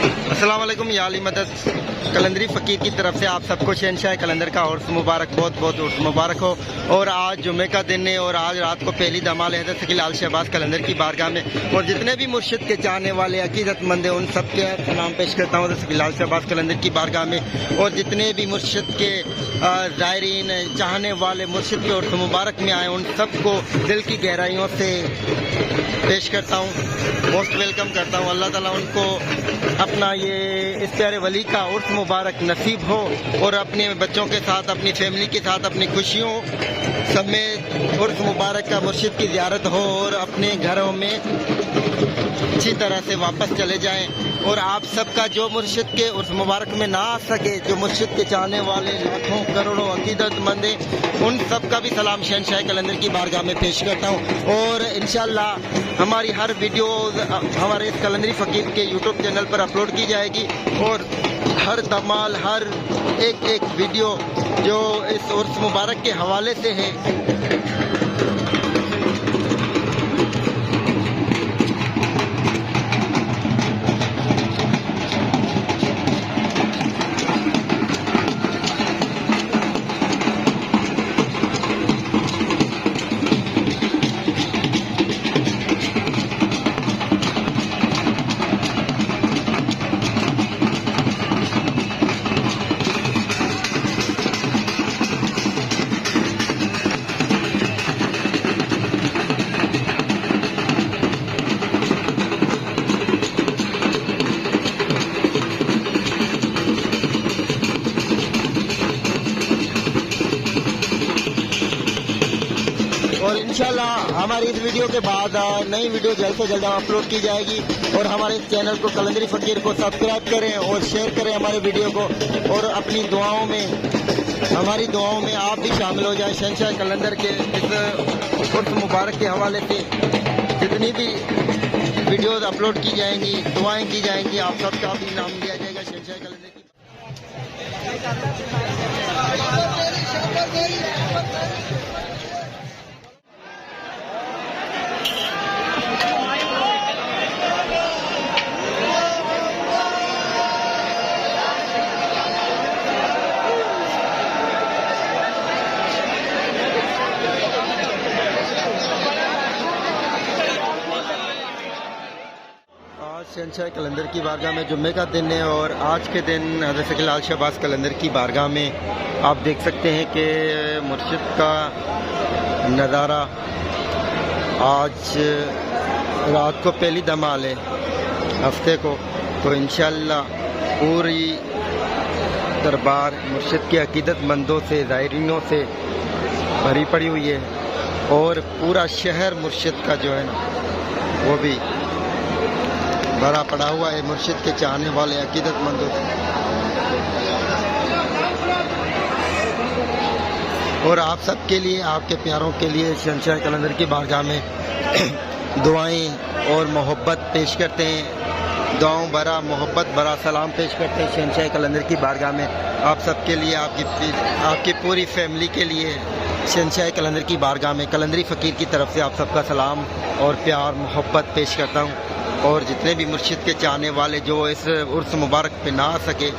अस्सलाम वालेकुम या अली मदद कलंदरी फ़कीर की तरफ से आप सबको शहनशाह कलंदर का उर्स मुबारक, बहुत बहुत उर्स मुबारक हो। और आज जुमे का दिन है और आज रात को पहली दमाल है हज़रत शकील आल शहबाज कलंदर की बारगाह में। और जितने भी मुर्शिद के चाहने वाले अकीदतमंद हैं उन सब के सलाम पेश करता हूँ हज़रत शकील आल शहबाज कलंदर की बारगाह में। और जितने भी मुर्शिद के ज़ायरीन चाहने वाले मुर्शिद के उर्स मुबारक में आए उन सबको दिल की गहराइयों से पेश करता हूँ, मोस्ट वेलकम करता हूँ। अल्लाह ताला उनको अपना ये इस प्यारे वली का उर्स मुबारक नसीब हो और अपने बच्चों के साथ, अपनी फैमिली के साथ, अपनी खुशियों सब में उर्स मुबारक का मुर्शिद की ज़ियारत हो और अपने घरों में अच्छी तरह से वापस चले जाएं। और आप सबका जो मुर्शिद के उर्स मुबारक में ना आ सके, जो मुर्शिद के चाहने वाले लाखों करोड़ों अकीदतमंद हैं उन सब का भी सलाम शहनशाह कलंदर की बारगाह में पेश करता हूँ। और इंशाअल्लाह हमारी हर वीडियो हमारे इस कलंदरी फ़कीर के यूट्यूब चैनल पर अपलोड की जाएगी और हर दमाल, हर एक वीडियो जो इस उर्स मुबारक के हवाले से है और इंशाल्लाह हमारी इस वीडियो के बाद नई वीडियो जल्द से जल्द अपलोड की जाएगी। और हमारे इस चैनल को कलंदरी फ़कीर को सब्सक्राइब करें और शेयर करें हमारे वीडियो को। और अपनी दुआओं में, हमारी दुआओं में आप भी शामिल हो जाएं। शहनशाह कलंदर के इस उर्स मुबारक के हवाले से जितनी भी वीडियोज़ अपलोड की जाएंगी, दुआएँ की जाएंगी, आप सबका भी नाम लिया जाएगा शहनशाह कलंदर की। शहनशाह कलंदर की बारगाह में जुम्मे का दिन है और आज के दिन हज़रत शकील आल शहबाज कलंदर की बारगाह में आप देख सकते हैं कि मुर्शिद का नज़ारा। आज रात को पहली दमाल है हफ्ते को, तो इंशाअल्लाह पूरी दरबार मुर्शिद के अकीदतमंदों से, ज़ायरीनों से भरी पड़ी हुई है। और पूरा शहर मुर्शिद का जो है ना वो भी भरा पड़ा हुआ है मुर्शिद के चाहने वाले अकीदतमंदों से। और आप सबके लिए, आपके प्यारों के लिए शहनशाह कलंदर की बारगाह में दुआएं और मोहब्बत पेश करते हैं, दुआओं भरा, मोहब्बत भरा सलाम पेश करते हैं शहनशाह कलंदर की बारगाह में। आप सबके लिए, आपकी पूरी फैमिली के लिए शहनशाह कलंदर की बारगाह में कलंदरी फ़कीर की तरफ से आप सबका सलाम और प्यार मोहब्बत पेश करता हूँ। और जितने भी मुर्शिद के चाहने वाले जो इस उर्स मुबारक पे ना आ सके,